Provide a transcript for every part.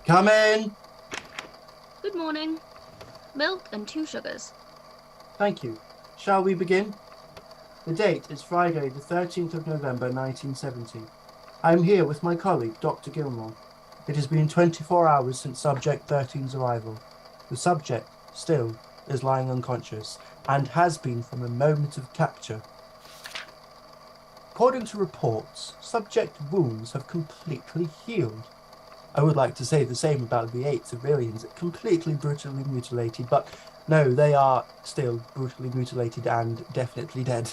Come in. Good morning. Milk and 2 sugars. Thank you. Shall we begin? The date is Friday, the 13th of November, 1970. I am here with my colleague, Dr. Gilmour. It has been 24 hours since Subject 13's arrival. The subject, still, is lying unconscious, and has been from the moment of capture. According to reports, subject wounds have completely healed. I would like to say the same about the 8 civilians, completely brutally mutilated, but no, they are still brutally mutilated and definitely dead.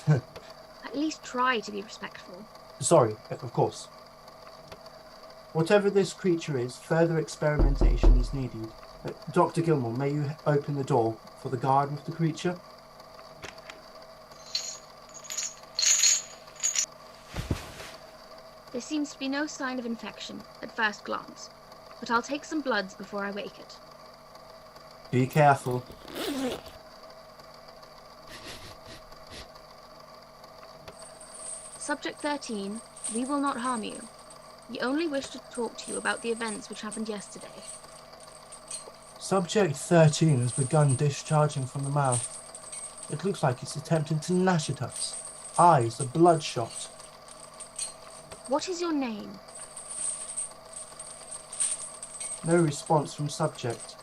At least try to be respectful. Sorry, of course. Whatever this creature is, further experimentation is needed. Dr. Gilmour, may you open the door for the guard with the creature? There seems to be no sign of infection at first glance, but I'll take some bloods before I wake it. Be careful. Subject 13, we will not harm you. We only wish to talk to you about the events which happened yesterday. Subject 13 has begun discharging from the mouth. It looks like it's attempting to gnash at us. Eyes are bloodshot. What is your name? No response from subject.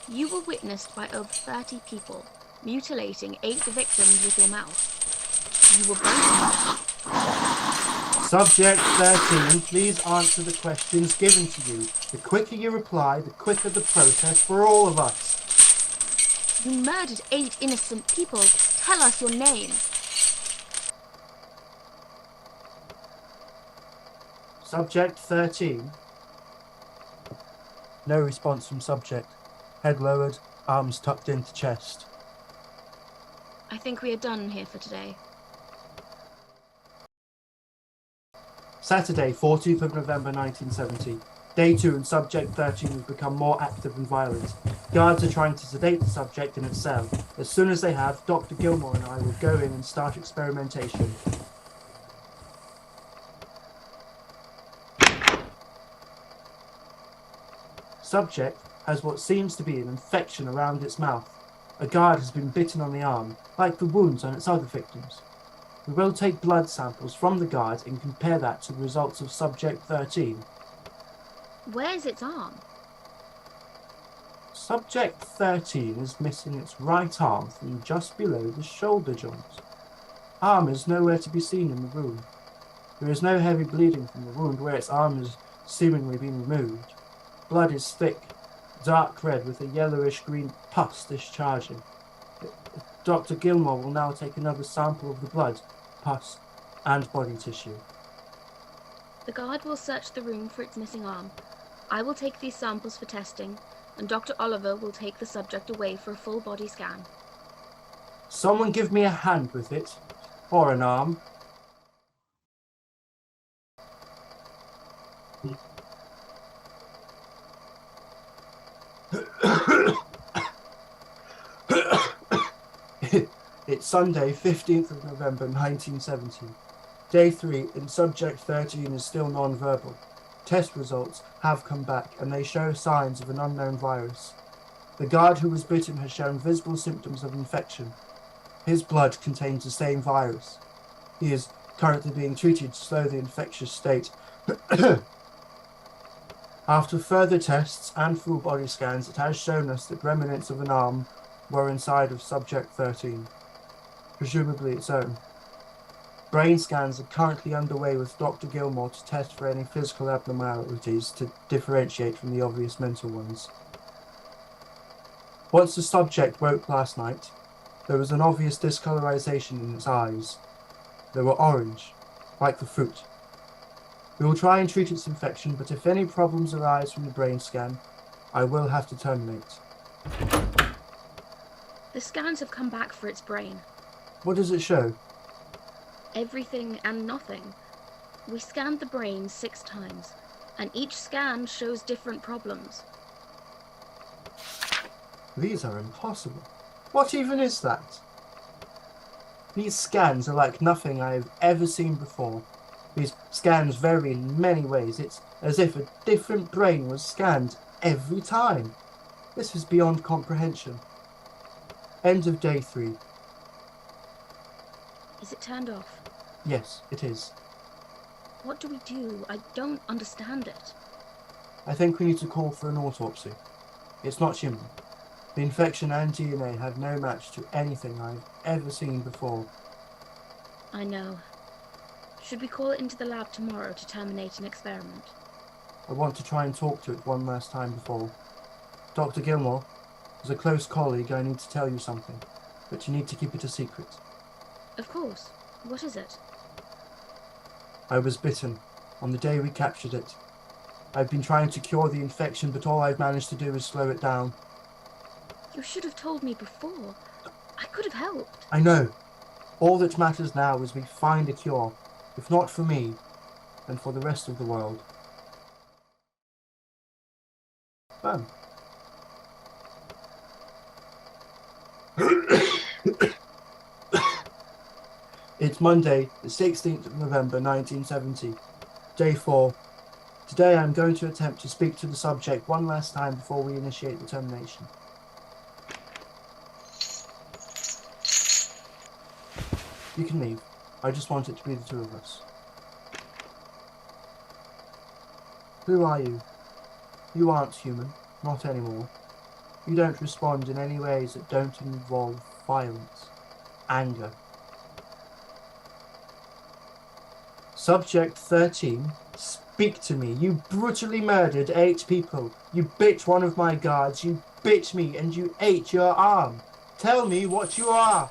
You were witnessed by over 30 people, mutilating 8 victims with your mouth. You were both. Subject 13, please answer the questions given to you. The quicker you reply, the quicker the process for all of us. You murdered 8 innocent people. Tell us your name. Subject 13. No response from subject. Head lowered, arms tucked into chest. I think we are done here for today. Saturday, 14th of November 1970. Day 2 and subject 13 have become more active and violent. Guards are trying to sedate the subject in its cell. As soon as they have, Dr. Gilmour and I will go in and start experimentation. Subject has what seems to be an infection around its mouth. A guard has been bitten on the arm, like the wounds on its other victims. We will take blood samples from the guard and compare that to the results of subject 13. Where's its arm? Subject 13 is missing its right arm from just below the shoulder joint. Arm is nowhere to be seen in the room. There is no heavy bleeding from the wound where its arm has seemingly been removed. Blood is thick, dark red with a yellowish-green pus discharging. Dr. Gilmour will now take another sample of the blood, pus, and body tissue. The guard will search the room for its missing arm. I will take these samples for testing, and Dr. Oliver will take the subject away for a full body scan. Someone give me a hand with it, or an arm. It's Sunday, 15th of November, 1970. Day 3 and subject 13 is still non-verbal. Test results have come back and they show signs of an unknown virus. The guard who was bitten has shown visible symptoms of infection. His blood contains the same virus. He is currently being treated to slow the infectious state. After further tests and full body scans, it has shown us that remnants of an arm were inside of subject 13, presumably its own. Brain scans are currently underway with Dr. Gilmour to test for any physical abnormalities to differentiate from the obvious mental ones. Once the subject woke last night, there was an obvious discolorization in its eyes. They were orange, like the fruit. We will try and treat its infection, but if any problems arise from the brain scan, I will have to terminate. The scans have come back for its brain. What does it show? Everything and nothing. We scanned the brain 6 times, and each scan shows different problems. These are impossible. What even is that? These scans are like nothing I have ever seen before. These scans vary in many ways. It's as if a different brain was scanned every time. This is beyond comprehension. End of day 3. Is it turned off? Yes, it is. What do we do? I don't understand it. I think we need to call for an autopsy. It's not human. The infection and DNA have no match to anything I've ever seen before. I know. Should we call it into the lab tomorrow to terminate an experiment? I want to try and talk to it one last time before. Dr. Gilmour, as a close colleague, I need to tell you something, but you need to keep it a secret. Of course. What is it? I was bitten on the day we captured it. I've been trying to cure the infection, but all I've managed to do is slow it down. You should have told me before. I could have helped. I know. All that matters now is we find a cure, if not for me, then for the rest of the world. Fun. It's Monday, the 16th of November, 1970, day 4. Today I'm going to attempt to speak to the subject one last time before we initiate the termination. You can leave. I just want it to be the 2 of us. Who are you? You aren't human, not anymore. You don't respond in any ways that don't involve violence, anger. Subject 13, speak to me. You brutally murdered 8 people. You bit one of my guards. You bit me and you ate your arm. Tell me what you are.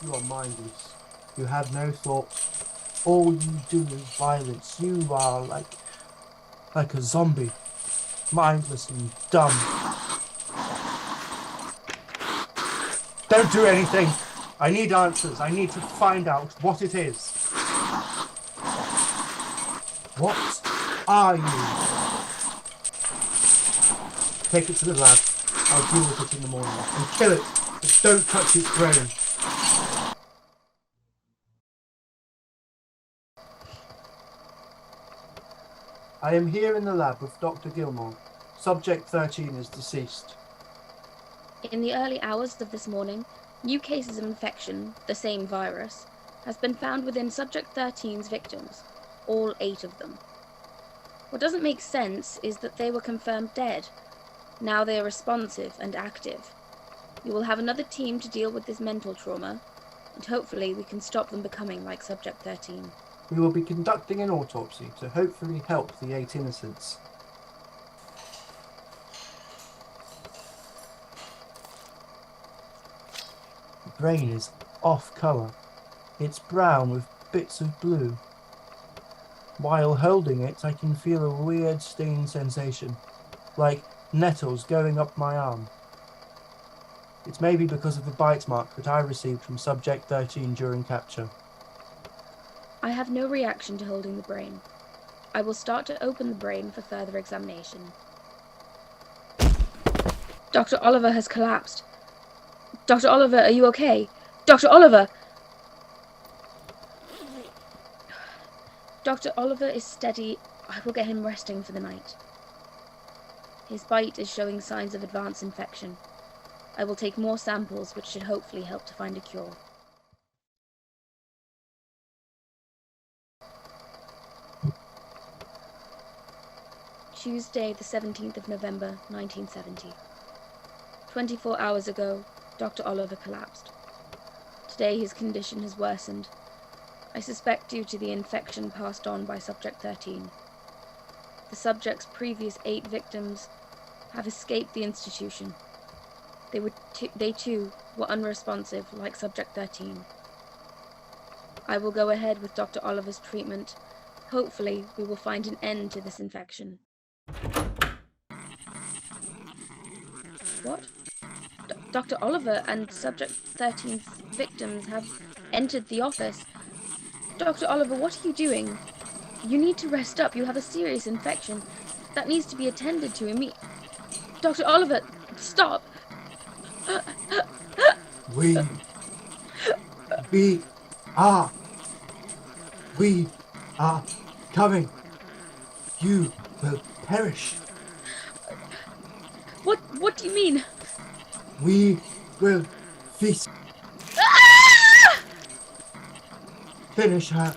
You are mindless. You have no thoughts. All you do is violence. You are like a zombie. Mindless and dumb. Don't do anything. I need answers. I need to find out what it is. What are you? Take it to the lab. I'll deal with it in the morning. And kill it, but don't touch its brain. I am here in the lab with Dr. Gilmour. Subject 13 is deceased. In the early hours of this morning, new cases of infection, the same virus, has been found within Subject 13's victims, all 8 of them. What doesn't make sense is that they were confirmed dead. Now they are responsive and active. We will have another team to deal with this mental trauma, and hopefully we can stop them becoming like Subject 13. We will be conducting an autopsy to hopefully help the 8 innocents. The brain is off colour. It's brown with bits of blue. While holding it, I can feel a weird stinging sensation, like nettles going up my arm. It's maybe because of the bite mark that I received from Subject 13 during capture. I have no reaction to holding the brain. I will start to open the brain for further examination. Dr. Oliver has collapsed. Dr. Oliver, are you okay? Dr. Oliver! Dr. Oliver is steady. I will get him resting for the night. His bite is showing signs of advanced infection. I will take more samples, which should hopefully help to find a cure. Tuesday, the 17th of November, 1970. 24 hours ago, Dr. Oliver collapsed. Today his condition has worsened. I suspect due to the infection passed on by Subject 13. The subject's previous 8 victims have escaped the institution. They too were unresponsive, like Subject 13. I will go ahead with Dr. Oliver's treatment. Hopefully, we will find an end to this infection. What? Dr. Oliver and Subject 13's victims have entered the office. Dr. Oliver, what are you doing? You need to rest up. You have a serious infection. That needs to be attended to immediately. Dr. Oliver, stop! We are We are coming. You will perish. What do you mean? We will feast. Finish her